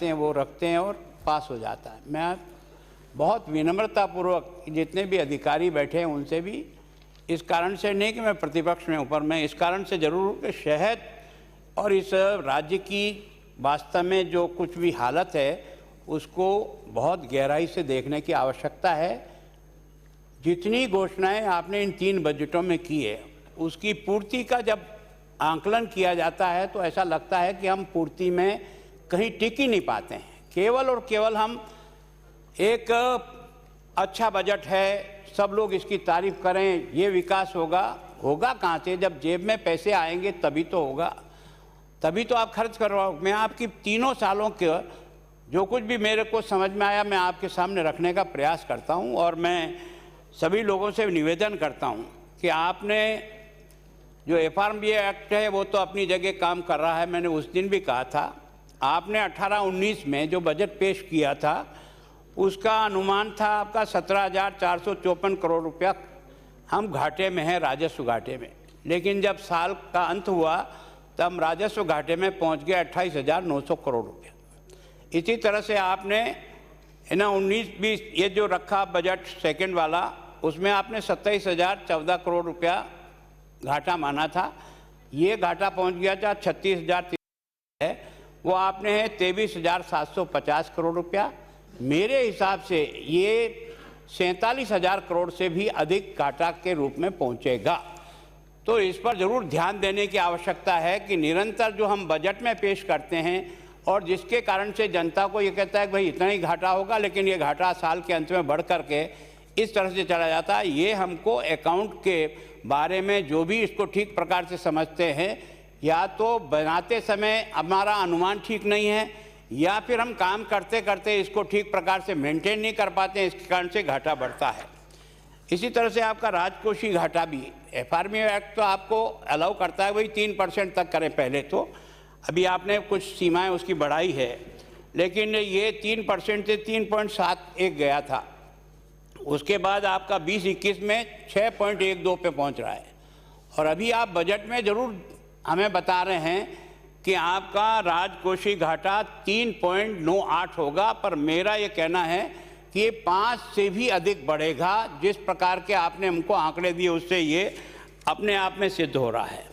हैं वो रखते हैं और पास हो जाता है। मैं बहुत विनम्रतापूर्वक जितने भी अधिकारी बैठे हैं उनसे भी इस कारण से नहीं कि मैं प्रतिपक्ष में ऊपर, मैं इस कारण से ज़रूर कि शहद और इस राज्य की वास्तव में जो कुछ भी हालत है उसको बहुत गहराई से देखने की आवश्यकता है। जितनी घोषणाएं आपने इन 3 बजटों में की है उसकी पूर्ति का जब आंकलन किया जाता है तो ऐसा लगता है कि हम पूर्ति में कहीं टिक ही नहीं पाते हैं। केवल और केवल हम एक अच्छा बजट है, सब लोग इसकी तारीफ करें, ये विकास होगा, होगा कहाँ से? जब जेब में पैसे आएंगे तभी तो होगा, तभी तो आप खर्च करवाओ। मैं आपकी 3 सालों के जो कुछ भी मेरे को समझ में आया मैं आपके सामने रखने का प्रयास करता हूँ और मैं सभी लोगों से निवेदन करता हूँ कि आपने जो FRMBA एक्ट है वो तो अपनी जगह काम कर रहा है। मैंने उस दिन भी कहा था, आपने 18-19 में जो बजट पेश किया था उसका अनुमान था आपका 17,454 करोड़ रुपया हम घाटे में हैं, राजस्व घाटे में। लेकिन जब साल का अंत हुआ तब राजस्व घाटे में पहुंच गया 28,900 करोड़ रुपया। इसी तरह से आपने 19-20 ये जो रखा बजट सेकंड वाला, उसमें आपने 27,014 करोड़ रुपया घाटा माना था। ये घाटा पहुंच गया था 36,000 है, वो आपने है 23,750 करोड़ रुपया। मेरे हिसाब से ये 47,000 करोड़ से भी अधिक घाटा के रूप में पहुंचेगा। तो इस पर ज़रूर ध्यान देने की आवश्यकता है कि निरंतर जो हम बजट में पेश करते हैं और जिसके कारण से जनता को ये कहता है कि भाई इतना ही घाटा होगा, लेकिन ये घाटा साल के अंत में बढ़ करके इस तरह से चला जाता है। ये हमको अकाउंट के बारे में जो भी इसको ठीक प्रकार से समझते हैं, या तो बनाते समय हमारा अनुमान ठीक नहीं है या फिर हम काम करते करते इसको ठीक प्रकार से मेंटेन नहीं कर पाते हैं, इसके कारण से घाटा बढ़ता है। इसी तरह से आपका राजकोषीय घाटा भी, FRMBA एक्ट तो आपको अलाउ करता है वही 3% तक करें पहले तो, अभी आपने कुछ सीमाएं उसकी बढ़ाई है, लेकिन ये 3% से 3.71 गया था। उसके बाद आपका 20-21 में 6.12 पे पहुंच रहा है। और अभी आप बजट में ज़रूर हमें बता रहे हैं कि आपका राजकोषीय घाटा 3.98 होगा, पर मेरा ये कहना है कि ये 5 से भी अधिक बढ़ेगा। जिस प्रकार के आपने हमको आंकड़े दिए उससे ये अपने आप में सिद्ध हो रहा है।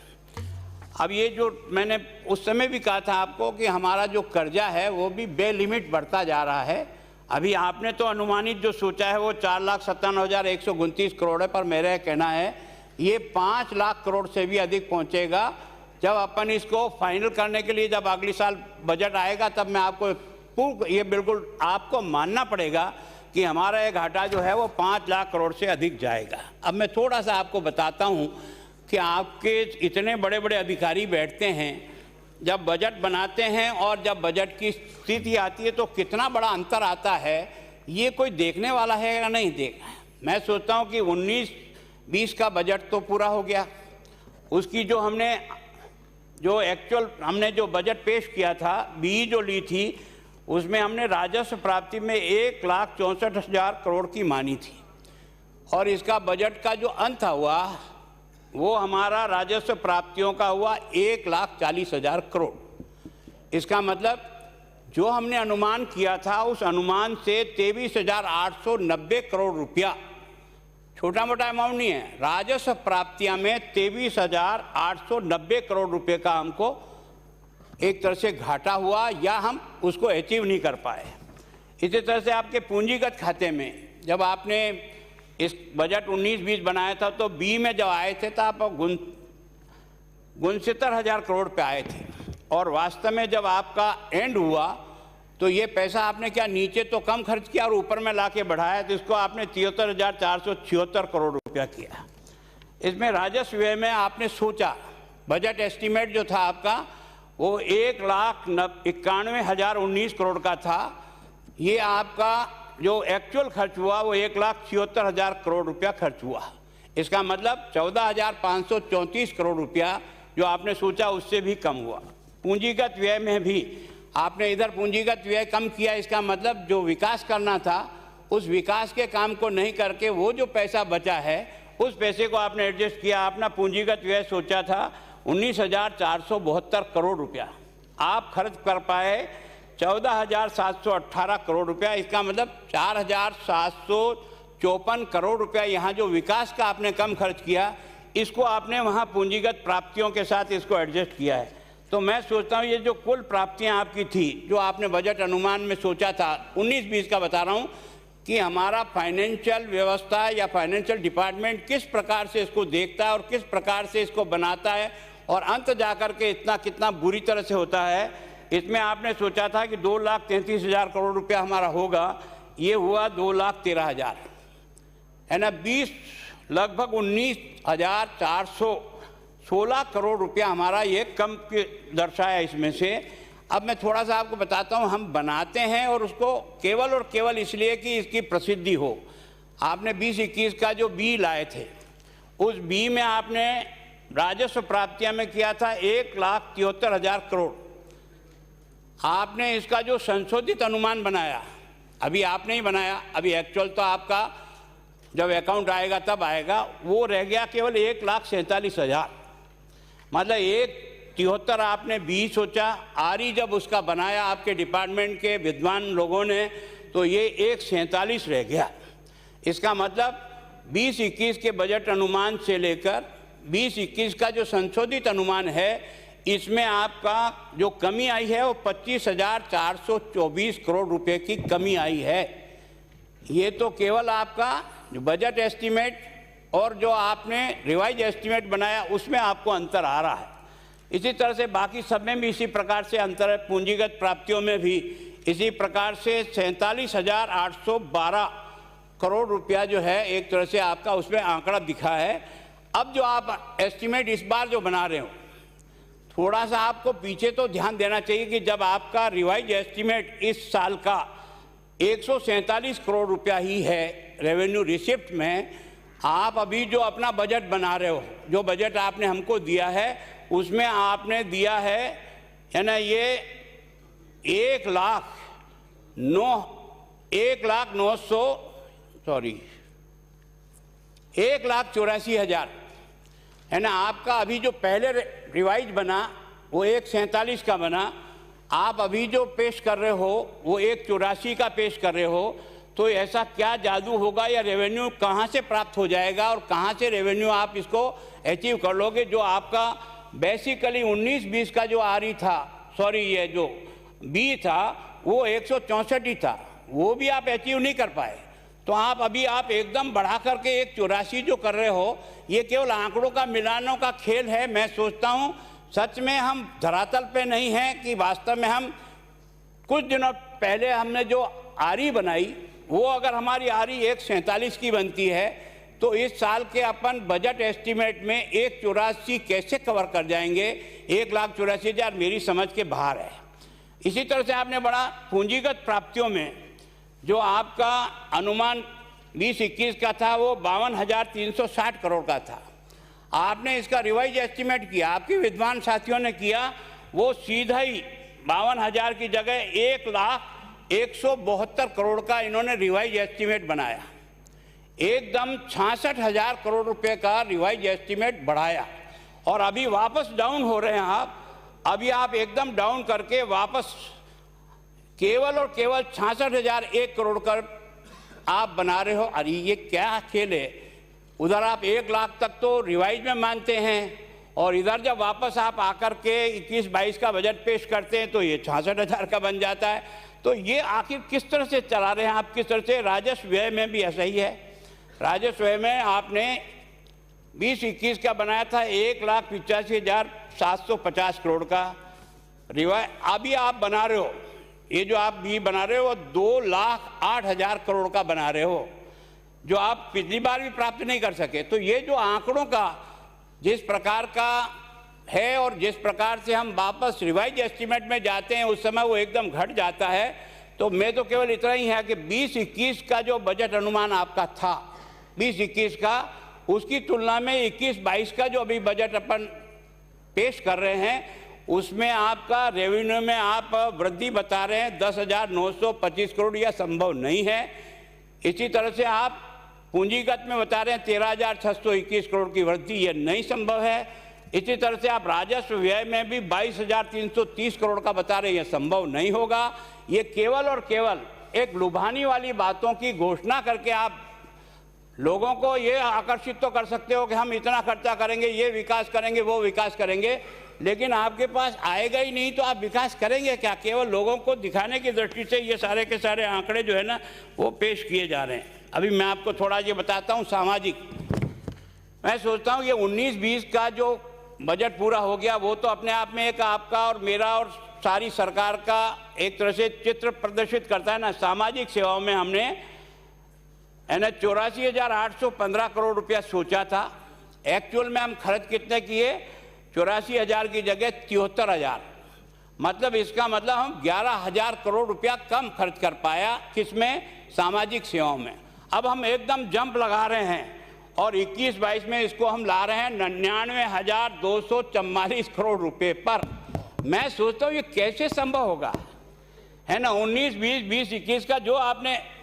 अब ये जो मैंने उस समय भी कहा था आपको कि हमारा जो कर्जा है वो भी बेलिमिट बढ़ता जा रहा है। अभी आपने तो अनुमानित जो सोचा है वो 4,57,129 करोड़ है, पर मेरा कहना है ये 5 लाख करोड़ से भी अधिक पहुंचेगा। जब अपन इसको फाइनल करने के लिए जब अगले साल बजट आएगा तब मैं आपको ये बिल्कुल आपको मानना पड़ेगा कि हमारा ये घाटा जो है वो 5 लाख करोड़ से अधिक जाएगा। अब मैं थोड़ा सा आपको बताता हूँ कि आपके इतने बड़े बड़े अधिकारी बैठते हैं, जब बजट बनाते हैं और जब बजट की स्थिति आती है तो कितना बड़ा अंतर आता है, ये कोई देखने वाला है या नहीं देख। मैं सोचता हूँ कि 19-20 का बजट तो पूरा हो गया, उसकी जो हमने जो एक्चुअल हमने जो बजट पेश किया था, बी जो ली थी, उसमें हमने राजस्व प्राप्ति में 1,64,000 करोड़ की मानी थी और इसका बजट का जो अंत हुआ वो हमारा राजस्व प्राप्तियों का हुआ 1,40,000 करोड़। इसका मतलब जो हमने अनुमान किया था उस अनुमान से 23,890 करोड़ रुपया, छोटा मोटा अमाउंट नहीं है, राजस्व प्राप्तियां में 23,890 करोड़ रुपए का हमको एक तरह से घाटा हुआ या हम उसको अचीव नहीं कर पाए। इसी तरह से आपके पूंजीगत खाते में जब आपने इस बजट 19-20 बनाया था तो बी में जब आए थे तो आप 69,000 करोड़ पे आए थे और वास्तव में जब आपका एंड हुआ तो ये पैसा आपने क्या नीचे तो कम खर्च किया और ऊपर में लाके बढ़ाया, तो इसको आपने 73,476 करोड़ रुपया किया। इसमें राजस्व व्यय में आपने सोचा बजट एस्टीमेट जो था आपका वो 1,91,019 करोड़ का था, ये आपका जो एक्चुअल खर्च हुआ वो 1,76,000 करोड़ रुपया खर्च हुआ। इसका मतलब 14,534 करोड़ रुपया जो आपने सोचा उससे भी कम हुआ। पूंजीगत व्यय में भी आपने इधर पूंजीगत व्यय कम किया, इसका मतलब जो विकास करना था उस विकास के काम को नहीं करके वो जो पैसा बचा है उस पैसे को आपने एडजस्ट किया। अपना पूंजीगत व्यय सोचा था 19,472 करोड़ रुपया, आप खर्च कर पाए 14,718 करोड़ रुपया। इसका मतलब 4,754 करोड़ रुपया यहाँ जो विकास का आपने कम खर्च किया, इसको आपने वहाँ पूंजीगत प्राप्तियों के साथ इसको एडजस्ट किया है। तो मैं सोचता हूँ ये जो कुल प्राप्तियाँ आपकी थी, जो आपने बजट अनुमान में सोचा था 19-20 का बता रहा हूँ, कि हमारा फाइनेंशियल व्यवस्था या फाइनेंशियल डिपार्टमेंट किस प्रकार से इसको देखता है और किस प्रकार से इसको बनाता है, और अंत जाकर के इतना कितना बुरी तरह से होता है। इसमें आपने सोचा था कि 2,33,000 करोड़ रुपया हमारा होगा, ये हुआ 2,13,000, है ना। लगभग 19,416 करोड़ रुपया हमारा ये कम दर्शाया इसमें से। अब मैं थोड़ा सा आपको बताता हूँ, हम बनाते हैं और उसको केवल और केवल इसलिए कि इसकी प्रसिद्धि हो। आपने 20-21 का जो बी लाए थे, उस बी में आपने राजस्व प्राप्तियां में किया था 1,73,000 करोड़। आपने इसका जो संशोधित अनुमान बनाया, अभी आपने ही बनाया, अभी एक्चुअल तो आपका जब अकाउंट आएगा तब आएगा, वो रह गया केवल 1,47,000। मतलब 1,73 आपने बी सोचा, आरी जब उसका बनाया आपके डिपार्टमेंट के विद्वान लोगों ने, तो ये 1,47 रह गया। इसका मतलब 20-21 के बजट अनुमान से लेकर 20-21 का जो संशोधित अनुमान है, इसमें आपका जो कमी आई है वो 25,424 करोड़ रुपए की कमी आई है। ये तो केवल आपका जो बजट एस्टीमेट और जो आपने रिवाइज एस्टीमेट बनाया उसमें आपको अंतर आ रहा है। इसी तरह से बाकी सब में भी इसी प्रकार से अंतर है। पूंजीगत प्राप्तियों में भी इसी प्रकार से 47,812 करोड़ रुपया जो है एक तरह से आपका उसमें आंकड़ा दिखा है। अब जो आप एस्टीमेट इस बार जो बना रहे हो, थोड़ा सा आपको पीछे तो ध्यान देना चाहिए कि जब आपका रिवाइज एस्टीमेट इस साल का 147 करोड़ रुपया ही है रेवेन्यू रिसिप्ट में, आप अभी जो अपना बजट बना रहे हो, जो बजट आपने हमको दिया है उसमें आपने दिया है ना, ये 1,84,000 है ना। आपका अभी जो पहले रिवाइज बना वो 1,47 का बना, आप अभी जो पेश कर रहे हो वो 1,84 का पेश कर रहे हो। तो ऐसा क्या जादू होगा या रेवेन्यू कहाँ से प्राप्त हो जाएगा और कहाँ से रेवेन्यू आप इसको अचीव कर लोगे? जो आपका बेसिकली 19-20 का जो आरी था, सॉरी ये जो बी था वो 164 ही था, वो भी आप अचीव नहीं कर पाए। तो आप अभी आप एकदम बढ़ा करके 184 जो कर रहे हो, ये केवल आंकड़ों का मिलानों का खेल है। मैं सोचता हूँ सच में हम धरातल पे नहीं हैं कि वास्तव में हम कुछ दिनों पहले हमने जो आरी बनाई, वो अगर हमारी आरी 147 की बनती है तो इस साल के अपन बजट एस्टीमेट में 184 कैसे कवर कर जाएंगे? 1,84,000 मेरी समझ के बाहर है। इसी तरह से आपने बड़ा पूंजीगत प्राप्तियों में जो आपका अनुमान 20-21 का था वो 52,360 करोड़ का था। आपने इसका रिवाइज एस्टीमेट किया, आपके विद्वान साथियों ने किया, वो सीधा ही 52,000 की जगह 1,172 करोड़ का इन्होंने रिवाइज एस्टीमेट बनाया। एकदम 66,000 करोड़ रुपए का रिवाइज एस्टीमेट बढ़ाया और अभी वापस डाउन हो रहे हैं आप। अभी आप एकदम डाउन करके वापस केवल और केवल 66,001 करोड़ कर आप बना रहे हो। अरे ये क्या खेल है? उधर आप 1 लाख तक तो रिवाइज में मानते हैं और इधर जब वापस आप आकर के 21-22 का बजट पेश करते हैं तो ये 66,000 का बन जाता है। तो ये आखिर किस तरह से चला रहे हैं आप? किस तरह से? राजस्व व्यय में भी ऐसा ही है। राजस्व व्यय में आपने 20-21 का बनाया था 1,85,750 करोड़ का रिवाइज। अभी आप बना रहे हो, ये जो आप भी बना रहे हो 2,08,000 करोड़ का बना रहे हो, जो आप पिछली बार भी प्राप्त नहीं कर सके। तो ये जो आंकड़ों का जिस प्रकार का है और जिस प्रकार से हम वापस रिवाइज एस्टीमेट में जाते हैं उस समय वो एकदम घट जाता है। तो मैं तो केवल इतना ही है कि 20-21 का जो बजट अनुमान आपका था 20-21 का, उसकी तुलना में 21-22 का जो अभी बजट अपन पेश कर रहे हैं उसमें आपका रेवेन्यू में आप वृद्धि बता रहे हैं 10,925 करोड़, यह संभव नहीं है। इसी तरह से आप पूंजीगत में बता रहे हैं 13,621 करोड़ की वृद्धि, यह नहीं संभव है। इसी तरह से आप राजस्व व्यय में भी 22,330 करोड़ का बता रहे हैं, संभव नहीं होगा। ये केवल और केवल एक लुभानी वाली बातों की घोषणा करके आप लोगों को ये आकर्षित तो कर सकते हो कि हम इतना खर्चा करेंगे, ये विकास करेंगे, वो विकास करेंगे, लेकिन आपके पास आएगा ही नहीं तो आप विकास करेंगे क्या? केवल लोगों को दिखाने की दृष्टि से ये सारे के सारे आंकड़े जो है ना वो पेश किए जा रहे हैं। अभी मैं आपको थोड़ा ये बताता हूँ सामाजिक। मैं सोचता हूँ ये 19-20 का जो बजट पूरा हो गया वो तो अपने आप में एक आपका और मेरा और सारी सरकार का एक तरह से चित्र प्रदर्शित करता है ना। सामाजिक सेवाओं में हमने है ना 84,815 करोड़ रुपया सोचा था, एक्चुअल में हम खर्च कितने किए? 84,000 की जगह 73,000। मतलब इसका मतलब हम 11,000 करोड़ रुपया कम खर्च कर पाया। किसमें? सामाजिक सेवाओं में। अब हम एकदम जंप लगा रहे हैं और 21-22 में इसको हम ला रहे हैं 99,244 करोड़ रुपए पर। मैं सोचता हूँ ये कैसे संभव होगा, है ना। 19-20, 20-21 का जो आपने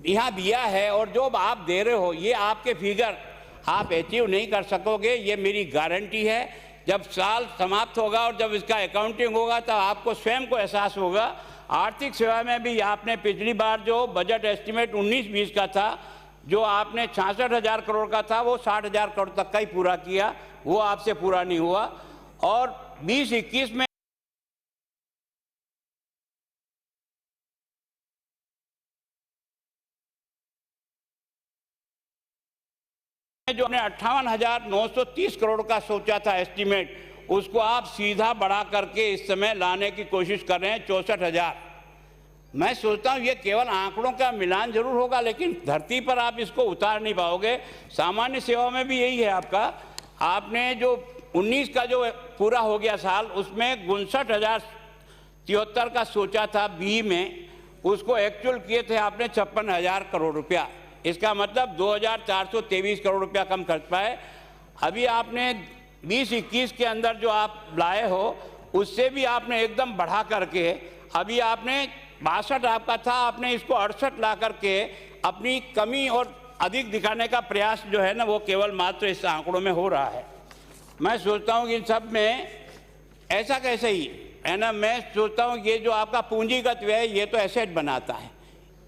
यहाँ दिया है और जो आप दे रहे हो, ये आपके फिगर आप अचीव नहीं कर सकोगे, ये मेरी गारंटी है। जब साल समाप्त होगा और जब इसका अकाउंटिंग होगा तब आपको स्वयं को एहसास होगा। आर्थिक सेवा में भी आपने पिछली बार जो बजट एस्टिमेट 19-20 का था, जो आपने 66,000 करोड़ का था, वो 60,000 करोड़ तक का ही पूरा किया, वो आपसे पूरा नहीं हुआ। और 20-21 में जो हमने 58,930 करोड़ का सोचा था एस्टीमेट, उसको आप सीधा बढ़ा करके इस समय लाने की कोशिश कर रहे हैं 64,000। मैं सोचता हूँ ये केवल आंकड़ों का मिलान जरूर होगा, लेकिन धरती पर आप इसको उतार नहीं पाओगे। सामान्य सेवाओं में भी यही है आपका। आपने जो 19 का जो पूरा हो गया साल, उसमें 59,073 का सोचा था बी में, उसको एक्चुअल किए थे आपने 56,000 करोड़ रुपया। इसका मतलब 2,423 करोड़ रुपया कम खर्च पाए। अभी आपने 20-21 के अंदर जो आप लाए हो उससे भी आपने एकदम बढ़ा करके, अभी आपने 62 आपका था, आपने इसको 68 ला करके अपनी कमी और अधिक दिखाने का प्रयास जो है ना वो केवल मात्र इस आंकड़ों में हो रहा है। मैं सोचता हूँ कि इन सब में ऐसा कैसे ही है ना। मैं सोचता हूँ ये जो आपका पूंजीगत व्यय ये तो एसेट बनाता है,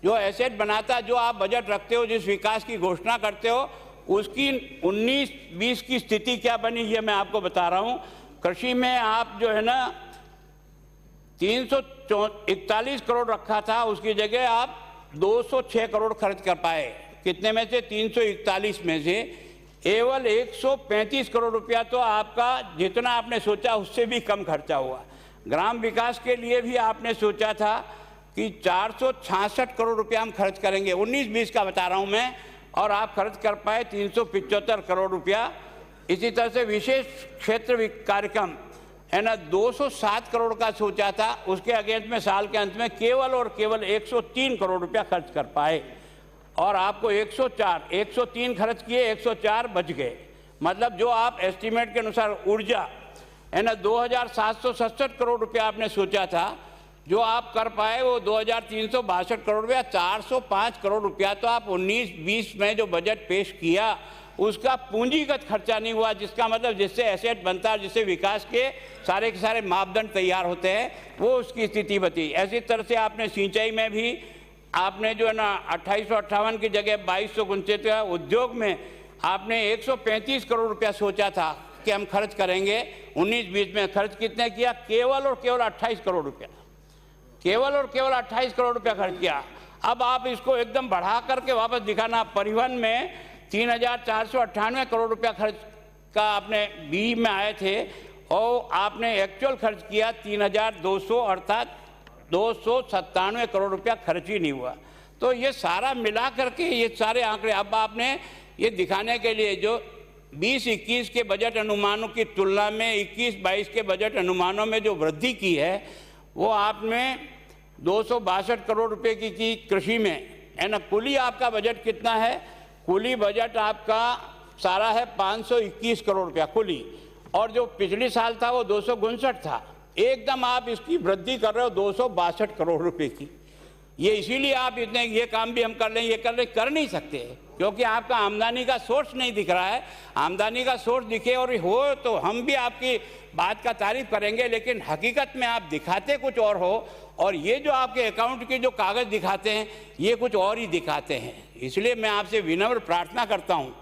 जो एसेट बनाता है, जो आप बजट रखते हो, जिस विकास की घोषणा करते हो, उसकी 19-20 की स्थिति क्या बनी ये मैं आपको बता रहा हूँ। कृषि में आप जो है ना 341 करोड़ रखा था, उसकी जगह आप 206 करोड़ खर्च कर पाए। कितने में से? 341 में से केवल 135 करोड़ रुपया तो आपका जितना आपने सोचा उससे भी कम खर्चा हुआ। ग्राम विकास के लिए भी आपने सोचा था कि 466 करोड़ रुपया हम खर्च करेंगे, 19-20 का बता रहा हूं मैं, और आप खर्च कर पाए 375 करोड़ रुपया। इसी तरह से विशेष क्षेत्र कार्यक्रम है ना 207 करोड़ का सोचा था, उसके अगेंस्ट में साल के अंत में केवल और केवल 103 करोड़ रुपया खर्च कर पाए। और आपको 103 खर्च किए, 104 बच गए। मतलब जो आप एस्टीमेट के अनुसार ऊर्जा है ना 2,767 करोड़ रुपया आपने सोचा था, जो आप कर पाए वो 2,362 करोड़ रुपया। 405 करोड़ रुपया तो आप 19-20 में जो बजट पेश किया उसका पूंजीगत खर्चा नहीं हुआ, जिसका मतलब जिससे एसेट बनता है, जिससे विकास के सारे मापदंड तैयार होते हैं, वो उसकी स्थिति बची। ऐसी तरह से आपने सिंचाई में भी आपने जो है ना 2858 की जगह 2269 का, उद्योग में आपने 135 करोड़ रुपया सोचा था कि हम खर्च करेंगे, 19-20 में खर्च कितने किया? केवल और केवल 28 करोड़ रुपया, केवल और केवल 28 करोड़ रुपया खर्च किया। अब आप इसको एकदम बढ़ा करके वापस दिखाना। परिवहन में 3,498 करोड़ रुपया खर्च का आपने बी में आए थे और आपने एक्चुअल खर्च किया 3,200, अर्थात 297 करोड़ रुपया खर्च ही नहीं हुआ। तो ये सारा मिला करके ये सारे आंकड़े अब आपने ये दिखाने के लिए जो 20-21 के बजट अनुमानों की तुलना में 21-22 के बजट अनुमानों में जो वृद्धि की है, वो आपने 262 करोड़ रुपए की कृषि में, है ना। कुली आपका बजट कितना है? कुली बजट आपका सारा है 521 करोड़ रुपया कुली, और जो पिछले साल था वो 259 था। एकदम आप इसकी वृद्धि कर रहे हो 262 करोड़ रुपए की। ये इसीलिए आप इतने ये काम भी हम कर लें, ये कर नहीं सकते, क्योंकि आपका आमदनी का सोर्स नहीं दिख रहा है। आमदनी का सोर्स दिखे और हो तो हम भी आपकी बात का तारीफ करेंगे, लेकिन हकीकत में आप दिखाते कुछ और हो, और ये जो आपके अकाउंट के जो कागज़ दिखाते हैं ये कुछ और ही दिखाते हैं। इसलिए मैं आपसे विनम्र प्रार्थना करता हूँ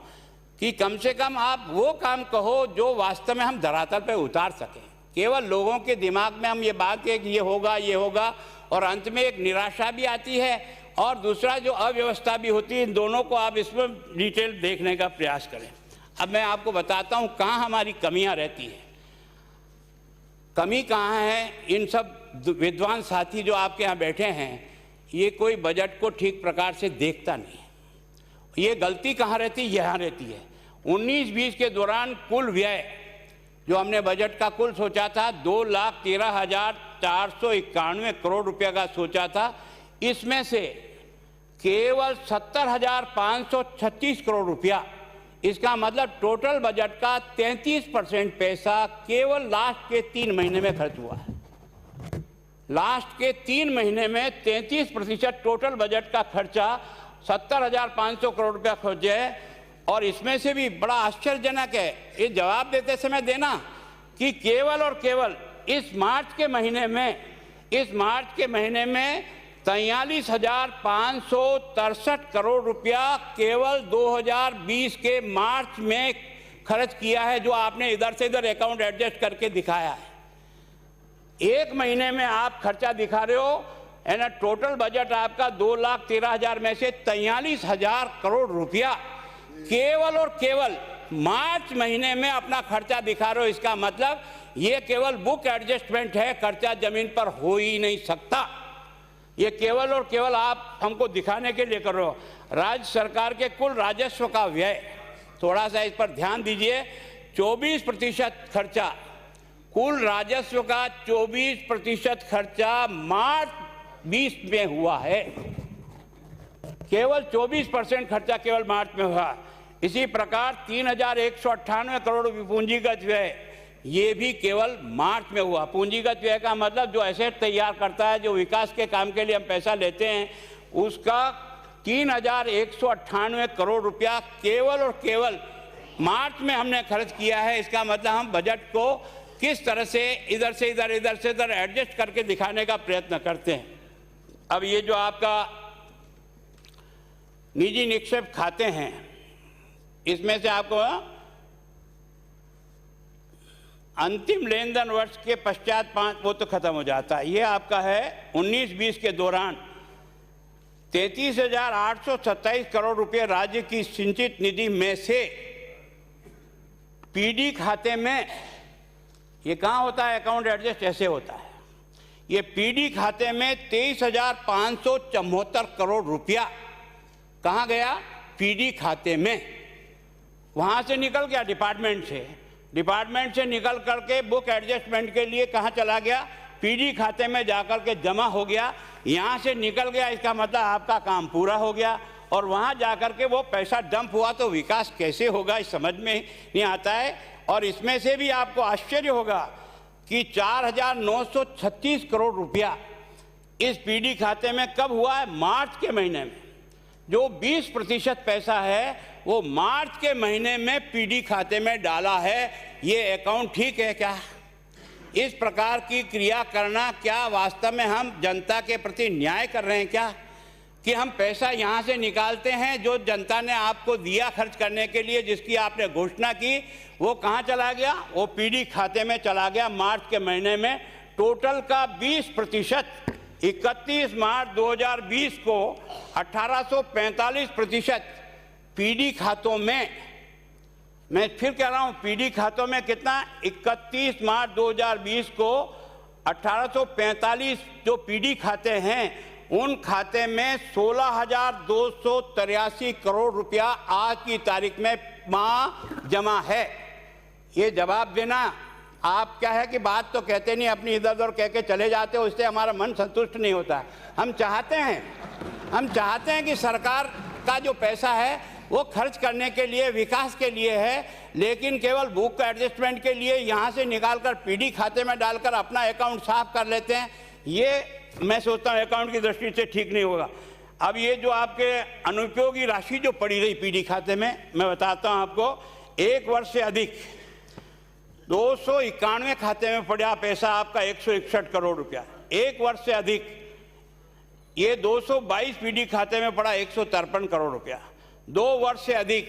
कि कम से कम आप वो काम कहो जो वास्तव में हम धरातल पर उतार सकें। केवल लोगों के दिमाग में हम ये बात है कि ये होगा, और अंत में एक निराशा भी आती है, और दूसरा जो अव्यवस्था भी होती है। इन दोनों को आप इसमें डिटेल देखने का प्रयास करें। अब मैं आपको बताता हूँ कहाँ हमारी कमियाँ रहती हैं। कमी कहाँ है? इन सब विद्वान साथी जो आपके यहाँ बैठे हैं, ये कोई बजट को ठीक प्रकार से देखता नहीं। ये गलती कहाँ रहती है? यहाँ रहती है। 19-20 के दौरान कुल व्यय जो हमने बजट का कुल सोचा था 2,13,491 करोड़ रुपये का सोचा था, इसमें से केवल 70,536 करोड़ रुपया, इसका मतलब टोटल बजट का 33% पैसा केवल लास्ट के 3 महीने में खर्च हुआ है। लास्ट के 3 महीने में 33% टोटल बजट का खर्चा 70,500 करोड़ रुपया खर्च है। और इसमें से भी बड़ा आश्चर्यजनक है ये जवाब देते समय देना कि केवल और केवल इस मार्च के महीने में 43,563 करोड़ रुपया केवल 2020 के मार्च में खर्च किया है, जो आपने इधर से इधर अकाउंट एडजस्ट करके दिखाया है। एक महीने में आप खर्चा दिखा रहे हो, है ना। टोटल बजट आपका 2,13,000 में से 43,000 करोड़ रुपया केवल और केवल मार्च महीने में अपना खर्चा दिखा रहे हो। इसका मतलब ये केवल बुक एडजस्टमेंट है, खर्चा जमीन पर हो ही नहीं सकता। ये केवल और केवल आप हमको दिखाने के लिए कर रहे हो। राज्य सरकार के कुल राजस्व का व्यय, थोड़ा सा इस पर ध्यान दीजिए, 24% खर्चा, कुल राजस्व का 24% खर्चा मार्च 20 में हुआ है। केवल 24% खर्चा केवल मार्च में हुआ। इसी प्रकार 3,198 करोड़ पूंजीगत व्यय, ये भी केवल मार्च में हुआ। पूंजीगत व्यय का मतलब जो एसेट तैयार करता है, जो विकास के काम के लिए हम पैसा लेते हैं, उसका 3,198 करोड़ रुपया केवल और केवल मार्च में हमने खर्च किया है। इसका मतलब हम बजट को किस तरह से इधर से इधर एडजस्ट करके दिखाने का प्रयत्न करते हैं। अब ये जो आपका निजी निक्षेप खाते हैं, इसमें से आपको अंतिम लेन देन वर्ष के पश्चात 5 वो तो खत्म हो जाता है। ये आपका है 19-20 के दौरान 33,827 करोड़ रुपए राज्य की सिंचित निधि में से पीडी खाते में, ये कहाँ होता है अकाउंट एडजस्ट, ऐसे होता है। ये पीडी खाते में 23,574 करोड़ रुपया कहाँ गया? पीडी खाते में। वहाँ से निकल गया डिपार्टमेंट से निकल करके बुक एडजस्टमेंट के लिए कहाँ चला गया? पीडी खाते में जाकर के जमा हो गया। यहाँ से निकल गया, इसका मतलब आपका काम पूरा हो गया। और वहाँ जाकर के वो पैसा डंप हुआ तो विकास कैसे होगा, इस समझ में नहीं आता है। और इसमें से भी आपको आश्चर्य होगा कि 4,936 करोड़ रुपया इस पीडी खाते में कब हुआ है? मार्च के महीने में। जो 20% पैसा है वो मार्च के महीने में पीडी खाते में डाला है। ये अकाउंट ठीक है क्या? इस प्रकार की क्रिया करना क्या वास्तव में हम जनता के प्रति न्याय कर रहे हैं क्या? कि हम पैसा यहाँ से निकालते हैं जो जनता ने आपको दिया खर्च करने के लिए, जिसकी आपने घोषणा की, वो कहाँ चला गया? वो पीडी खाते में चला गया मार्च के महीने में। टोटल का 20%, 31 मार्च 2020 को 1845% पीडी खातों में, मैं फिर कह रहा हूँ पीडी खातों में कितना? 31 मार्च 2020 को 1845 जो पीडी खाते हैं, उन खाते में 16,283 करोड़ रुपया आज की तारीख में जमा है। ये जवाब देना, आप क्या है कि बात तो कहते नहीं, अपनी इधर उधर कह के चले जाते हो, उससे हमारा मन संतुष्ट नहीं होता। हम चाहते हैं कि सरकार का जो पैसा है वो खर्च करने के लिए, विकास के लिए है, लेकिन केवल बुक एडजस्टमेंट के लिए यहाँ से निकालकर पीडी खाते में डालकर अपना अकाउंट साफ कर लेते हैं। ये मैं सोचता हूँ अकाउंट की दृष्टि से ठीक नहीं होगा। अब ये जो आपके अनुपयोगी राशि जो पड़ी रही पीडी खाते में, मैं बताता हूँ आपको, 1 वर्ष से अधिक 291 खाते में पड़ा पैसा आपका 161 करोड़ रुपया। 1 वर्ष से अधिक ये 222 पीडी खाते में पड़ा 153 करोड़ रुपया। 2 वर्ष से अधिक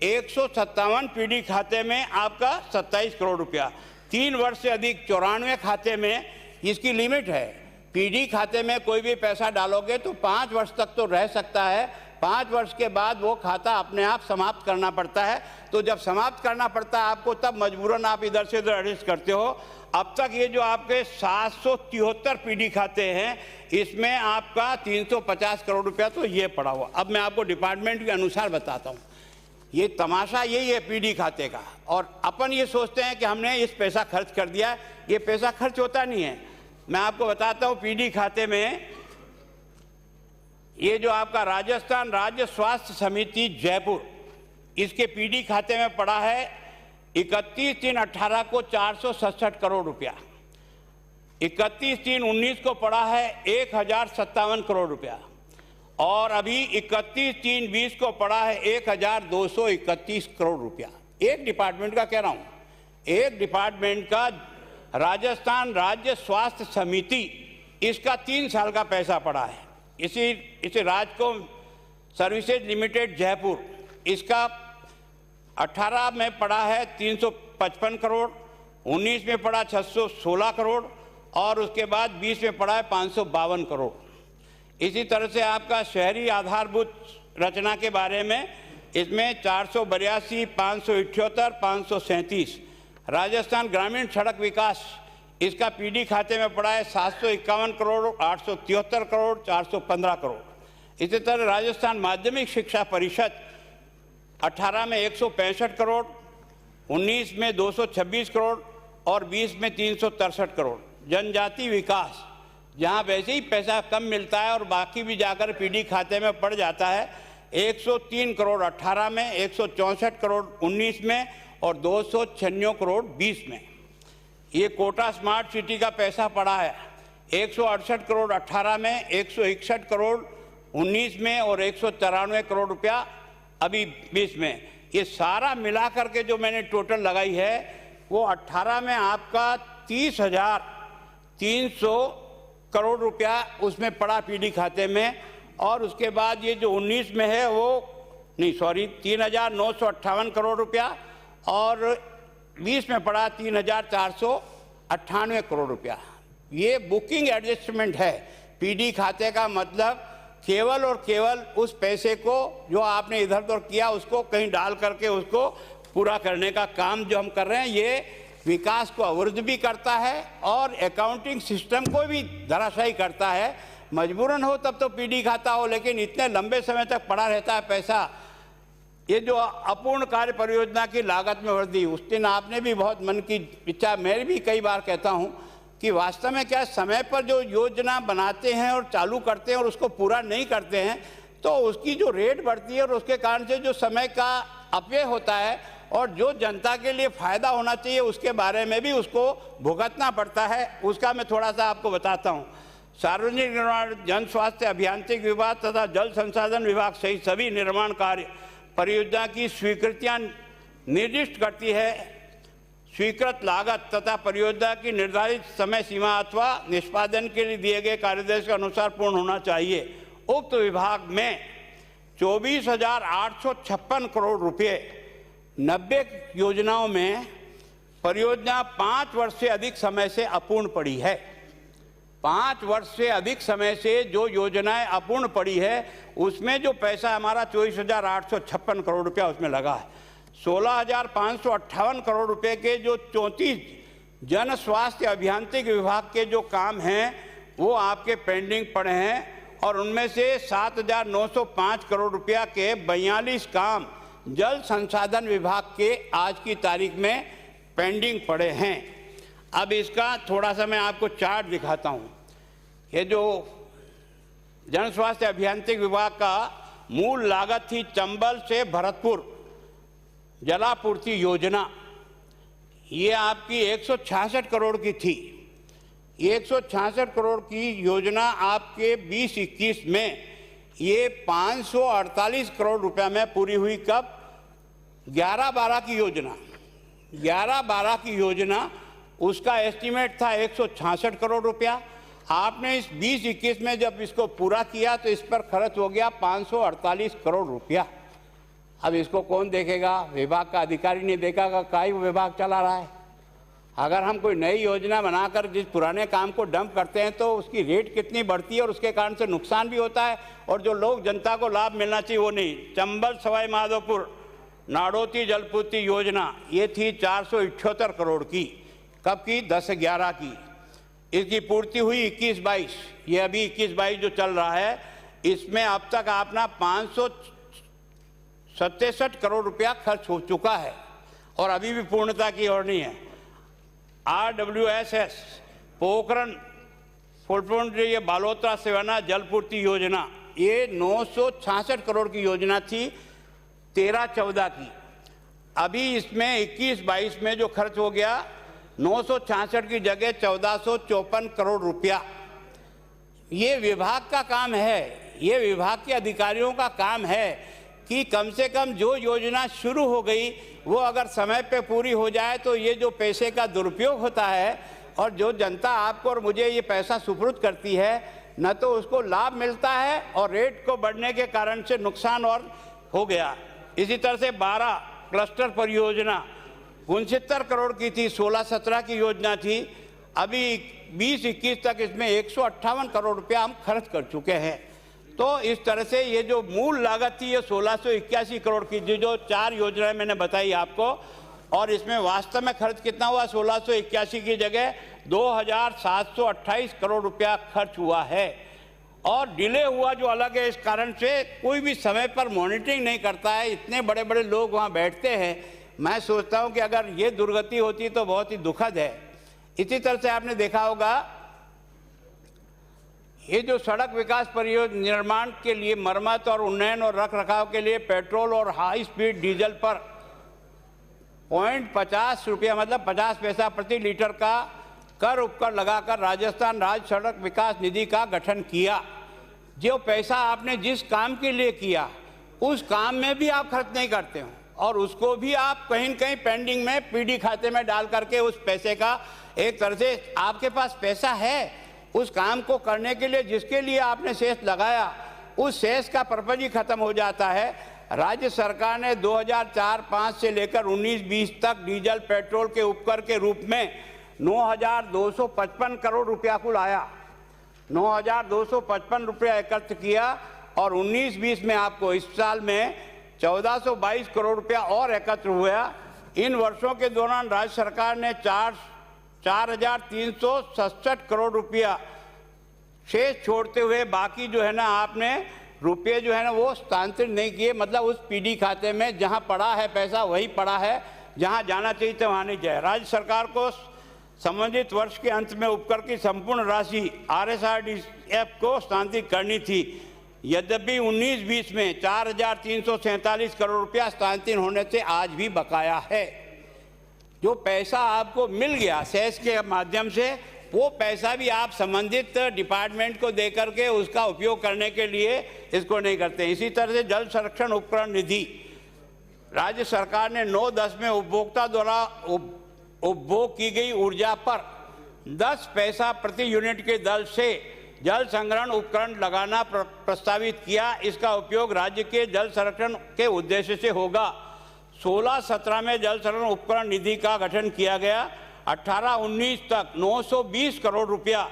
157 पीडी खाते में आपका 27 करोड़ रुपया। 3 वर्ष से अधिक 94 खाते में, इसकी लिमिट है। पीडी खाते में कोई भी पैसा डालोगे तो 5 वर्ष तक तो रह सकता है, 5 वर्ष के बाद वो खाता अपने आप समाप्त करना पड़ता है। तो जब समाप्त करना पड़ता है आपको, तब मजबूरन आप इधर से उधर एडजस्ट करते हो। अब तक ये जो आपके 773 पीडी खाते हैं, इसमें आपका 350 करोड़ रुपया तो ये पड़ा हुआ। अब मैं आपको डिपार्टमेंट के अनुसार बताता हूँ। ये तमाशा यही है पीडी खाते का, और अपन ये सोचते हैं कि हमने इस पैसा खर्च कर दिया। ये पैसा खर्च होता नहीं है। मैं आपको बताता हूँ, पीडी खाते में ये जो आपका राजस्थान राज्य स्वास्थ्य समिति जयपुर, इसके पीडी खाते में पड़ा है 31/3/18 को 467 करोड़ रुपया। 31/3/19 को पड़ा है 1057 करोड़ रुपया, और अभी 31/3/20 को पड़ा है 1231 करोड़ रुपया। एक डिपार्टमेंट का कह रहा हूँ, एक डिपार्टमेंट का राजस्थान राज्य स्वास्थ्य समिति, इसका 3 साल का पैसा पड़ा है। इसी राजको सर्विसेज लिमिटेड जयपुर, इसका 18 में पड़ा है 355 करोड़, 19 में पड़ा 616 करोड़, और उसके बाद 20 में पड़ा है 552 करोड़। इसी तरह से आपका शहरी आधारभूत रचना के बारे में, इसमें 482, 578, 537। राजस्थान ग्रामीण सड़क विकास, इसका पीडी खाते में पड़ा है 751 करोड़, 873 करोड़, 415 करोड़। इसी तरह राजस्थान माध्यमिक शिक्षा परिषद 18 में 165 करोड़, 19 में 226 करोड़, और 20 में 363 करोड़। जनजाति विकास, जहाँ वैसे ही पैसा कम मिलता है और बाकी भी जाकर पीडी खाते में पड़ जाता है, 103 करोड़ 18 में, 164 करोड़ 19 में, और 296 करोड़ 20 में। ये कोटा स्मार्ट सिटी का पैसा पड़ा है 168 करोड़ 18 में, 161 करोड़ 19 में, और 193 करोड़ रुपया अभी 20 में। ये सारा मिला करके जो मैंने टोटल लगाई है, वो 18 में आपका 30,300 करोड़ रुपया उसमें पड़ा पीडी खाते में, और उसके बाद ये जो 19 में है वो 3,958 करोड़ रुपया, और 20 में पड़ा 3,498 करोड़ रुपया। ये बुकिंग एडजस्टमेंट है। पीडी खाते का मतलब केवल और केवल उस पैसे को जो आपने इधर उधर किया, उसको कहीं डाल करके उसको पूरा करने का काम जो हम कर रहे हैं, ये विकास को अवरुद्ध भी करता है और अकाउंटिंग सिस्टम को भी धराशायी करता है। मजबूरन हो तब तो पीडी खाता हो, लेकिन इतने लंबे समय तक पड़ा रहता है पैसा। ये जो अपूर्ण कार्य परियोजना की लागत में वृद्धि, उस दिन आपने भी बहुत मन की इच्छा, मैं भी कई बार कहता हूँ कि वास्तव में क्या समय पर जो योजना बनाते हैं और चालू करते हैं और उसको पूरा नहीं करते हैं, तो उसकी जो रेट बढ़ती है और उसके कारण से जो समय का अपव्यय होता है, और जो जनता के लिए फ़ायदा होना चाहिए उसके बारे में भी उसको भुगतना पड़ता है। उसका मैं थोड़ा सा आपको बताता हूँ। सार्वजनिक निर्माण, जन स्वास्थ्य अभियांत्रिकी विभाग तथा जल संसाधन विभाग सहित सभी निर्माण कार्य परियोजना की स्वीकृतियां निर्दिष्ट करती है। स्वीकृत लागत तथा परियोजना की निर्धारित समय सीमा अथवा निष्पादन के लिए दिए गए कार्यदेश के अनुसार पूर्ण होना चाहिए। उक्त विभाग में 24,856 करोड़ रुपये 90 योजनाओं में परियोजना 5 वर्ष से अधिक समय से अपूर्ण पड़ी है। 5 वर्ष से अधिक समय से जो योजनाएं अपूर्ण पड़ी है, उसमें जो पैसा हमारा 24,856 करोड़ रुपया उसमें लगा है। 16,558 करोड़ रुपए के जो 34 जन स्वास्थ्य अभियांत्रिकी विभाग के जो काम हैं वो आपके पेंडिंग पड़े हैं, और उनमें से 7,905 करोड़ रुपया के 42 काम जल संसाधन विभाग के आज की तारीख में पेंडिंग पड़े हैं। अब इसका थोड़ा सा मैं आपको चार्ट दिखाता हूँ। ये जो जन स्वास्थ्य अभियांत्रिकी विभाग का मूल लागत थी चंबल से भरतपुर जलापूर्ति योजना, ये आपकी 166 करोड़ की थी। 166 करोड़ की योजना आपके 20-21 में ये 548 करोड़ रुपया में पूरी हुई। कब? 11-12 की योजना, 11-12 की योजना, उसका एस्टीमेट था 166 करोड़ रुपया। आपने इस 20-21 में जब इसको पूरा किया तो इस पर खर्च हो गया 548 करोड़ रुपया। अब इसको कौन देखेगा? विभाग का अधिकारी नहीं देखेगा, काई विभाग चला रहा है। अगर हम कोई नई योजना बनाकर जिस पुराने काम को डंप करते हैं तो उसकी रेट कितनी बढ़ती है और उसके कारण से नुकसान भी होता है, और जो लोग जनता को लाभ मिलना चाहिए वो नहीं। चंबल सवाई माधोपुर नाड़ोती जलपूर्ति योजना ये थी 478 करोड़ की। कब की? 10-11 की। इसकी पूर्ति हुई 21-22, ये अभी 21-22 जो चल रहा है इसमें अब तक अपना 567 करोड़ रुपया खर्च हो चुका है और अभी भी पूर्णता की ओर नहीं है। RWSS पोखरण फुलपुर ये बालोतरा सेवाना जलपूर्ति योजना ये 966 करोड़ की योजना थी 13-14 की। अभी इसमें 21-22 में जो खर्च हो गया 966 की जगह 1454 करोड़ रुपया। ये विभाग का काम है, ये विभाग के अधिकारियों का काम है कि कम से कम जो योजना शुरू हो गई वो अगर समय पे पूरी हो जाए तो ये जो पैसे का दुरुपयोग होता है और जो जनता आपको और मुझे ये पैसा सुपुर्द करती है न तो उसको लाभ मिलता है और रेट को बढ़ने के कारण से नुकसान और हो गया। इसी तरह से 12 क्लस्टर परियोजना 69 करोड़ की थी, 16-17 की योजना थी। अभी 20-21 तक इसमें 158 करोड़ रुपया हम खर्च कर चुके हैं। तो इस तरह से ये जो मूल लागत थी ये 1681 करोड़ की थी, जो 4 योजनाएं मैंने बताई आपको, और इसमें वास्तव में खर्च कितना हुआ? 1681 की जगह 2728 करोड़ रुपया खर्च हुआ है। और डिले हुआ जो अलग है, इस कारण से कोई भी समय पर मॉनिटरिंग नहीं करता है। इतने बड़े बड़े लोग वहाँ बैठते हैं, मैं सोचता हूँ कि अगर ये दुर्गति होती तो बहुत ही दुखद है। इसी तरह से आपने देखा होगा ये जो सड़क विकास परियोजना निर्माण के लिए मरम्मत और उन्नयन और रख रखाव के लिए पेट्रोल और हाई स्पीड डीजल पर 0.50 रुपया मतलब 50 पैसा प्रति लीटर का कर उपकर लगाकर राजस्थान राज्य सड़क विकास निधि का गठन किया। जो पैसा आपने जिस काम के लिए किया उस काम में भी आप खर्च नहीं करते हो और उसको भी आप कहीं न कहीं पेंडिंग में पीडी खाते में डाल करके उस पैसे का एक तरह से आपके पास पैसा है उस काम को करने के लिए जिसके लिए आपने शेष लगाया, उस शेष का पर्पज ही खत्म हो जाता है। राज्य सरकार ने 2004-05 से लेकर 19-20 तक डीजल पेट्रोल के उपकर के रूप में 9,255 करोड़ रुपया कुल आया, 9,255 रुपया एकत्र किया और 19-20 में आपको इस साल में 1422 करोड़ रुपया और एकत्र हुआ। इन वर्षों के दौरान राज्य सरकार ने 4,367 करोड़ रुपया शेष छोड़ते हुए बाकी जो है ना आपने रुपये जो है ना वो हस्तांतरित नहीं किए, मतलब उस पीडी खाते में जहां पड़ा है पैसा वही पड़ा है, जहां जाना चाहिए तो वहां नहीं जाए। राज्य सरकार को संबंधित वर्ष के अंत में उपकर की संपूर्ण राशि RSRDF को हस्तांतरित करनी थी। यद्यपि 19-20 में 4,347 करोड़ रुपया हस्तांतरित होने से आज भी बकाया है। जो पैसा आपको मिल गया सेस के माध्यम से वो पैसा भी आप संबंधित डिपार्टमेंट को दे करके उसका उपयोग करने के लिए इसको नहीं करते। इसी तरह से जल संरक्षण उपकरण निधि राज्य सरकार ने 9-10 में उपभोक्ता द्वारा उपभोग की गई ऊर्जा पर 10 पैसा प्रति यूनिट के दर से जल संग्रहण उपकरण लगाना प्रस्तावित किया। इसका उपयोग राज्य के जल संरक्षण के उद्देश्य से होगा। 16-17 में जल संरक्षण उपकरण निधि का गठन किया गया। 18-19 तक 920 करोड़ रुपया,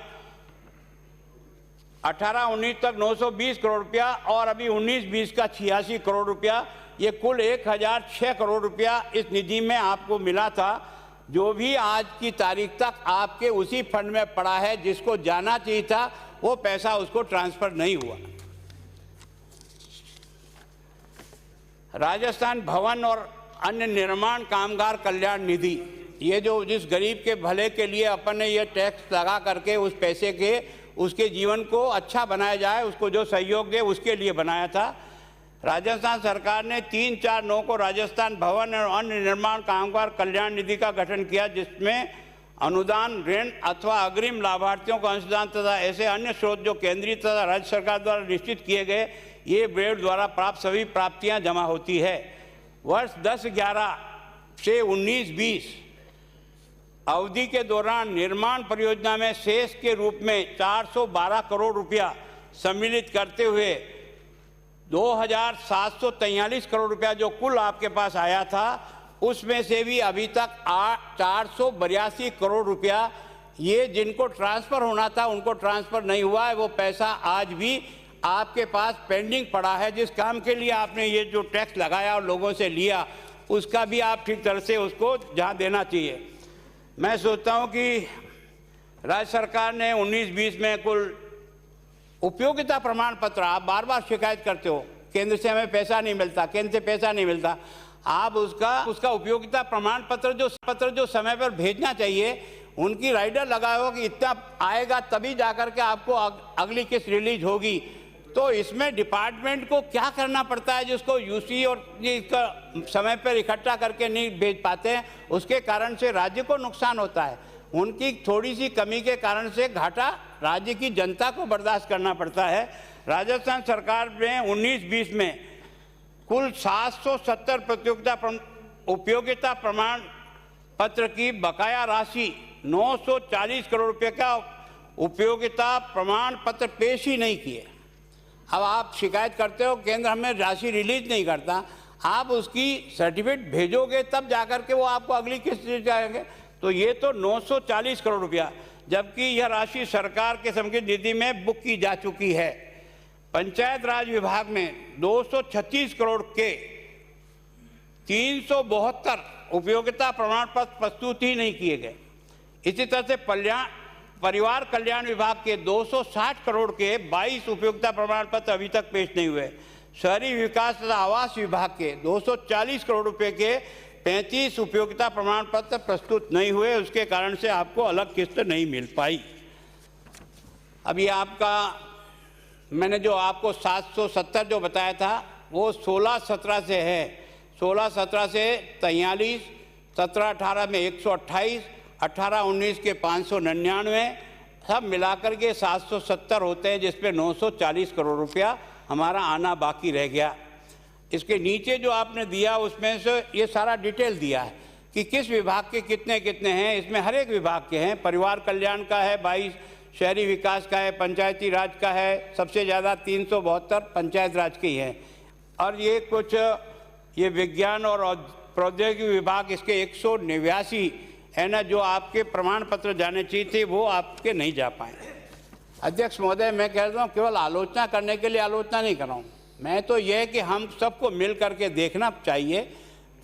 18-19 तक 920 करोड़ रुपया और अभी 19-20 का 86 करोड़ रुपया, ये कुल 1006 करोड़ रुपया इस निधि में आपको मिला था। जो भी आज की तारीख तक आपके उसी फंड में पड़ा है, जिसको जाना चाहिए था वो पैसा उसको ट्रांसफर नहीं हुआ। राजस्थान भवन और अन्य निर्माण कामगार कल्याण निधि, ये जो जिस गरीब के भले के लिए अपन ने ये टैक्स लगा करके उस पैसे के उसके जीवन को अच्छा बनाया जाए, उसको जो सहयोग दे उसके लिए बनाया था। राजस्थान सरकार ने 3-4-9 को राजस्थान भवन और अन्य निर्माण कामगार कल्याण निधि का गठन किया, जिसमें अनुदान, ऋण अथवा अग्रिम लाभार्थियों का अंशदान तथा ऐसे अन्य स्रोत जो केंद्रीय तथा राज्य सरकार द्वारा निश्चित किए गए, ये बोर्ड द्वारा प्राप्त सभी प्राप्तियां जमा होती है। वर्ष 10-11 से 19-20 अवधि के दौरान निर्माण परियोजना में शेष के रूप में 412 करोड़ रुपया सम्मिलित करते हुए 2743 करोड़ रुपया जो कुल आपके पास आया था, उसमें से भी अभी तक 482 करोड़ रुपया ये जिनको ट्रांसफ़र होना था उनको ट्रांसफ़र नहीं हुआ है। वो पैसा आज भी आपके पास पेंडिंग पड़ा है। जिस काम के लिए आपने ये जो टैक्स लगाया और लोगों से लिया, उसका भी आप ठीक तरह से उसको जहाँ देना चाहिए। मैं सोचता हूँ कि राज्य सरकार ने 19-20 में कुल उपयोगिता प्रमाण पत्र, आप बार बार शिकायत करते हो केंद्र से हमें पैसा नहीं मिलता, केंद्र से पैसा नहीं मिलता, आप उसका उपयोगिता प्रमाण पत्र जो समय पर भेजना चाहिए, उनकी राइडर लगाए हो कि इतना आएगा तभी जाकर के आपको अगली किस्त रिलीज होगी। तो इसमें डिपार्टमेंट को क्या करना पड़ता है जिसको यूसी और इसका समय पर इकट्ठा करके नहीं भेज पाते हैं, उसके कारण से राज्य को नुकसान होता है। उनकी थोड़ी सी कमी के कारण से घाटा राज्य की जनता को बर्दाश्त करना पड़ता है। राजस्थान सरकार ने 19-20 में कुल 770 उपयोगिता प्रमाण पत्र की बकाया राशि 940 करोड़ रुपए का उपयोगिता प्रमाण पत्र पेश ही नहीं किए। अब आप शिकायत करते हो केंद्र हमें राशि रिलीज नहीं करता, आप उसकी सर्टिफिकेट भेजोगे तब जाकर के वो आपको अगली किस्त जाएंगे। तो ये तो 940 करोड़ रुपया, जबकि यह राशि सरकार के समेकित निधि में बुक की जा चुकी है। पंचायत राज विभाग में 236 करोड़ के 372 उपयोगिता प्रमाण पत्र प्रस्तुत ही नहीं किए गए। इसी तरह से परिवार कल्याण विभाग के 260 करोड़ के 22 उपयोगिता प्रमाण पत्र अभी तक पेश नहीं हुए। शहरी विकास तथा आवास विभाग के 240 करोड़ रुपए के 35 उपयोगिता प्रमाण पत्र प्रस्तुत नहीं हुए, उसके कारण से आपको अलग किस्त नहीं मिल पाई। अभी आपका मैंने जो आपको 770 जो बताया था वो 16-17 से है, 16-17 से 43, 17-18 में 128, 18-19 के 599, सब मिलाकर के 770 होते हैं, जिसपे 940 करोड़ रुपया हमारा आना बाकी रह गया। इसके नीचे जो आपने दिया उसमें से ये सारा डिटेल दिया है कि किस विभाग के कितने कितने हैं। इसमें हर एक विभाग के हैं, परिवार कल्याण का है 22, शहरी विकास का है, पंचायती राज का है, सबसे ज़्यादा 372 पंचायत राज की हैं। और ये कुछ ये विज्ञान और प्रौद्योगिकी विभाग इसके 189 है ना, जो आपके प्रमाण पत्र जाने चाहिए थे वो आपके नहीं जा पाए। अध्यक्ष महोदय, मैं कह रहा हूँ केवल आलोचना करने के लिए आलोचना नहीं कर रहा हूँ मैं, तो यह कि हम सबको मिल करके देखना चाहिए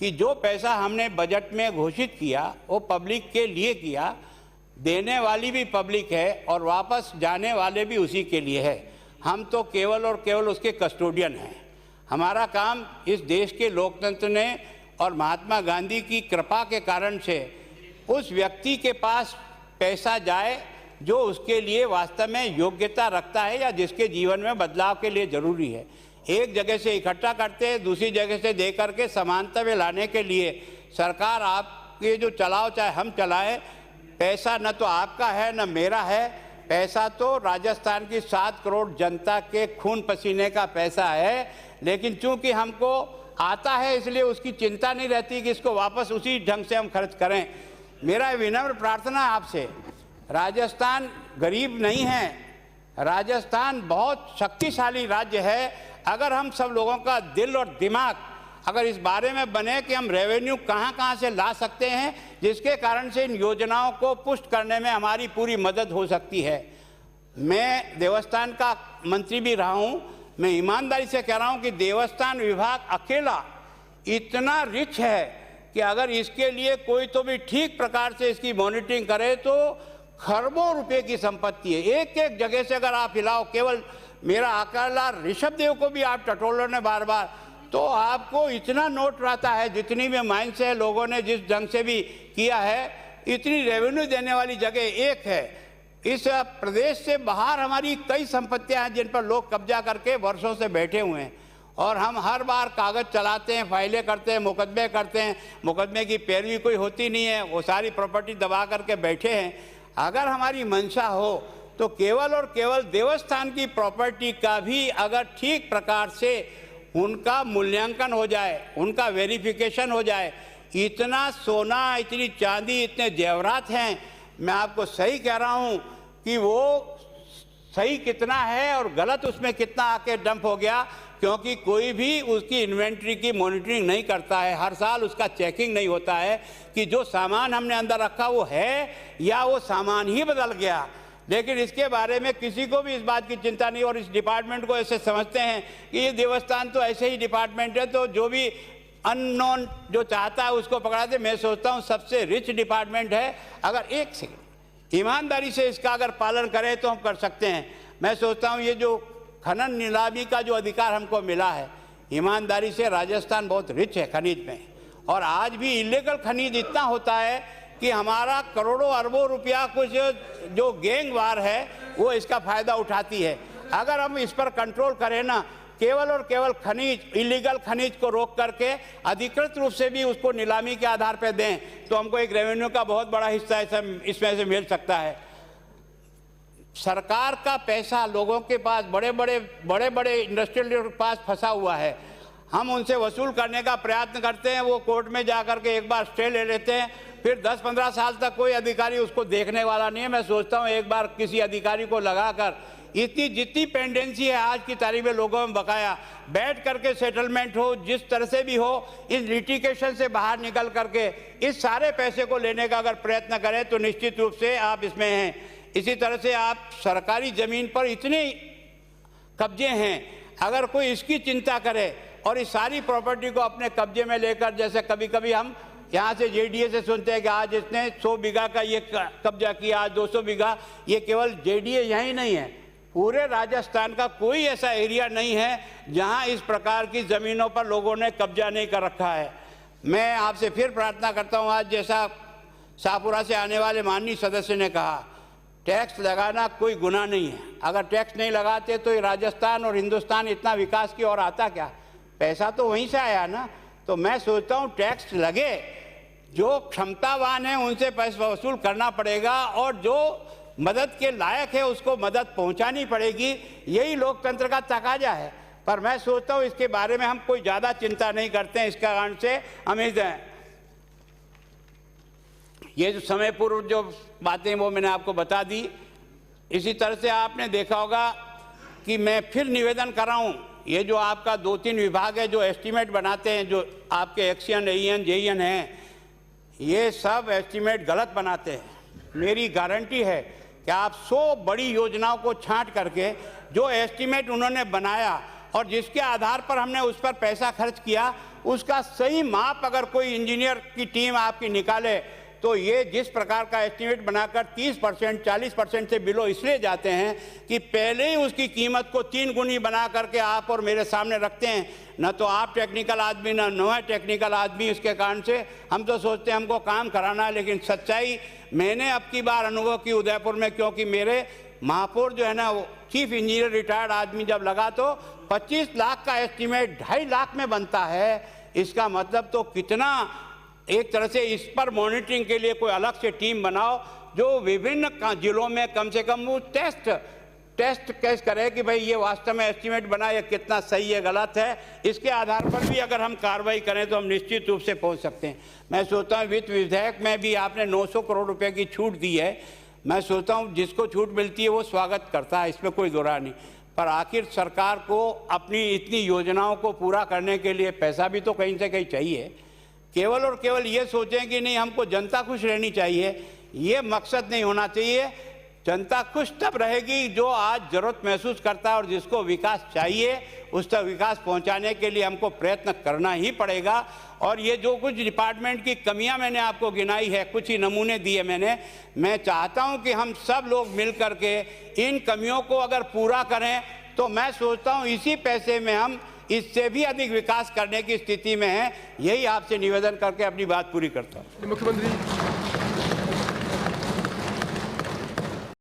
कि जो पैसा हमने बजट में घोषित किया वो पब्लिक के लिए किया, देने वाली भी पब्लिक है और वापस जाने वाले भी उसी के लिए है। हम तो केवल और केवल उसके कस्टोडियन हैं। हमारा काम इस देश के लोकतंत्र ने और महात्मा गांधी की कृपा के कारण से उस व्यक्ति के पास पैसा जाए जो उसके लिए वास्तव में योग्यता रखता है या जिसके जीवन में बदलाव के लिए ज़रूरी है। एक जगह से इकट्ठा करते हैं, दूसरी जगह से दे करके समानता में लाने के लिए सरकार आपके जो चलाओ चाहे हम चलाएं, पैसा न तो आपका है न मेरा है, पैसा तो राजस्थान की 7 करोड़ जनता के खून पसीने का पैसा है। लेकिन चूंकि हमको आता है इसलिए उसकी चिंता नहीं रहती कि इसको वापस उसी ढंग से हम खर्च करें। मेरा विनम्र प्रार्थना है आपसे, राजस्थान गरीब नहीं है, राजस्थान बहुत शक्तिशाली राज्य है। अगर हम सब लोगों का दिल और दिमाग अगर इस बारे में बने कि हम रेवेन्यू कहाँ से ला सकते हैं, जिसके कारण से इन योजनाओं को पुष्ट करने में हमारी पूरी मदद हो सकती है। मैं देवस्थान का मंत्री भी रहा हूँ, मैं ईमानदारी से कह रहा हूँ कि देवस्थान विभाग अकेला इतना रिच है कि अगर इसके लिए कोई तो भी ठीक प्रकार से इसकी मॉनिटरिंग करे तो खरबों रुपए की संपत्ति है। एक एक जगह से अगर आप हिलाओ, केवल मेरा अकेला ऋषभ देव को भी आप टटोलो ने बार बार, तो आपको इतना नोट रहता है। जितनी भी माइंस है लोगों ने जिस ढंग से भी किया है, इतनी रेवेन्यू देने वाली जगह एक है। इस प्रदेश से बाहर हमारी कई संपत्तियां हैं जिन पर लोग कब्जा करके वर्षों से बैठे हुए हैं, और हम हर बार कागज़ चलाते हैं, फाइलें करते हैं, मुकदमे करते हैं, मुकदमे की पैरवी कोई होती नहीं है, वो सारी प्रॉपर्टी दबा करके बैठे हैं। अगर हमारी मंशा हो तो केवल और केवल देवस्थान की प्रॉपर्टी का भी अगर ठीक प्रकार से उनका मूल्यांकन हो जाए, उनका वेरिफिकेशन हो जाए। इतना सोना, इतनी चांदी, इतने जेवरात हैं, मैं आपको सही कह रहा हूँ कि वो सही कितना है और गलत उसमें कितना आके डंप हो गया, क्योंकि कोई भी उसकी इन्वेंट्री की मॉनिटरिंग नहीं करता है। हर साल उसका चेकिंग नहीं होता है कि जो सामान हमने अंदर रखा वो है या वो सामान ही बदल गया। लेकिन इसके बारे में किसी को भी इस बात की चिंता नहीं, और इस डिपार्टमेंट को ऐसे समझते हैं कि ये देवस्थान तो ऐसे ही डिपार्टमेंट है, तो जो भी अननोन जो चाहता है उसको पकड़ा दे। मैं सोचता हूँ सबसे रिच डिपार्टमेंट है। अगर एक सेकंड ईमानदारी से इसका अगर पालन करें तो हम कर सकते हैं। मैं सोचता हूँ ये जो खनन नीलामी का जो अधिकार हमको मिला है, ईमानदारी से राजस्थान बहुत रिच है खनिज में, और आज भी इलीगल खनिज इतना होता है कि हमारा करोड़ों अरबों रुपया कुछ जो गैंग वार है वो इसका फ़ायदा उठाती है। अगर हम इस पर कंट्रोल करें ना, केवल और केवल खनिज, इलीगल खनिज को रोक करके अधिकृत रूप से भी उसको नीलामी के आधार पर दें, तो हमको एक रेवेन्यू का बहुत बड़ा हिस्सा इसमें से मिल सकता है। सरकार का पैसा लोगों के पास, बड़े बड़े इंडस्ट्रियल के पास फंसा हुआ है। हम उनसे वसूल करने का प्रयत्न करते हैं, वो कोर्ट में जा कर के एक बार स्टे ले लेते हैं, फिर 10-15 साल तक कोई अधिकारी उसको देखने वाला नहीं है। मैं सोचता हूँ एक बार किसी अधिकारी को लगाकर इतनी जितनी पेंडेंसी है आज की तारीख में लोगों में बकाया, बैठ करके सेटलमेंट हो, जिस तरह से भी हो, इस लिटिगेशन से बाहर निकल करके इस सारे पैसे को लेने का अगर प्रयत्न करें तो निश्चित रूप से आप इसमें हैं। इसी तरह से आप सरकारी ज़मीन पर इतने कब्जे हैं, अगर कोई इसकी चिंता करे और इस सारी प्रॉपर्टी को अपने कब्जे में लेकर, जैसे कभी कभी हम यहाँ से जेडीए से सुनते हैं कि आज इसने 100 बीघा का ये कब्जा किया, आज 200 बीघा। ये केवल जेडीए यहीं नहीं है, पूरे राजस्थान का कोई ऐसा एरिया नहीं है जहाँ इस प्रकार की ज़मीनों पर लोगों ने कब्जा नहीं कर रखा है। मैं आपसे फिर प्रार्थना करता हूँ, आज जैसा शाहपुरा से आने वाले माननीय सदस्य ने कहा, टैक्स लगाना कोई गुनाह नहीं है। अगर टैक्स नहीं लगाते तो ये राजस्थान और हिंदुस्तान इतना विकास की ओर आता क्या? पैसा तो वहीं से आया ना। तो मैं सोचता हूँ टैक्स लगे, जो क्षमतावान है उनसे पैसा वसूल करना पड़ेगा, और जो मदद के लायक है उसको मदद पहुंचानी पड़ेगी। यही लोकतंत्र का तकाजा है। पर मैं सोचता हूँ इसके बारे में हम कोई ज़्यादा चिंता नहीं करते हैं। इसका कारण से हमें ये जो समय पूर्व जो बातें वो मैंने आपको बता दी। इसी तरह से आपने देखा होगा कि मैं फिर निवेदन कर रहा हूँ, ये जो आपका 2-3 विभाग है जो एस्टीमेट बनाते हैं, जो आपके एक्सियन, एईएन, जेईएन हैं, ये सब एस्टीमेट गलत बनाते हैं। मेरी गारंटी है कि आप 100 बड़ी योजनाओं को छांट करके जो एस्टीमेट उन्होंने बनाया और जिसके आधार पर हमने उस पर पैसा खर्च किया, उसका सही माप अगर कोई इंजीनियर की टीम आपकी निकाले तो ये जिस प्रकार का एस्टीमेट बनाकर 30%, 40% से बिलो इसलिए जाते हैं कि पहले ही उसकी कीमत को 3 गुनी बना करके आप और मेरे सामने रखते हैं। न तो आप टेक्निकल आदमी, न नया टेक्निकल आदमी। इसके कारण से हम तो सोचते हैं हमको काम कराना है, लेकिन सच्चाई मैंने अब की बार अनुभव की उदयपुर में, क्योंकि मेरे महापौर जो है ना, वो चीफ इंजीनियर रिटायर्ड आदमी जब लगा तो 25 लाख का एस्टीमेट 2.5 लाख में बनता है। इसका मतलब तो कितना, एक तरह से इस पर मॉनिटरिंग के लिए कोई अलग से टीम बनाओ जो विभिन्न जिलों में कम से कम वो टेस्ट केस करे कि भाई ये वास्तव में एस्टीमेट बना, ये कितना सही है, गलत है। इसके आधार पर भी अगर हम कार्रवाई करें तो हम निश्चित रूप से पहुंच सकते हैं। मैं सोचता हूँ वित्त विधेयक में भी आपने 900 करोड़ रुपए की छूट दी है। मैं सोचता हूँ जिसको छूट मिलती है वो स्वागत करता है, इसमें कोई दोहरा नहीं। पर आखिर सरकार को अपनी इतनी योजनाओं को पूरा करने के लिए पैसा भी तो कहीं से कहीं चाहिए। केवल और केवल ये सोचें कि नहीं हमको जनता खुश रहनी चाहिए, ये मकसद नहीं होना चाहिए। जनता खुश तब रहेगी जो आज ज़रूरत महसूस करता है और जिसको विकास चाहिए उस तक विकास पहुंचाने के लिए हमको प्रयत्न करना ही पड़ेगा। और ये जो कुछ डिपार्टमेंट की कमियां मैंने आपको गिनाई है, कुछ ही नमूने दिए मैंने, मैं चाहता हूं कि हम सब लोग मिल करके इन कमियों को अगर पूरा करें तो मैं सोचता हूं इसी पैसे में हम इससे भी अधिक विकास करने की स्थिति में हैं। यही आपसे निवेदन करके अपनी बात पूरी करता हूँ। मुख्यमंत्री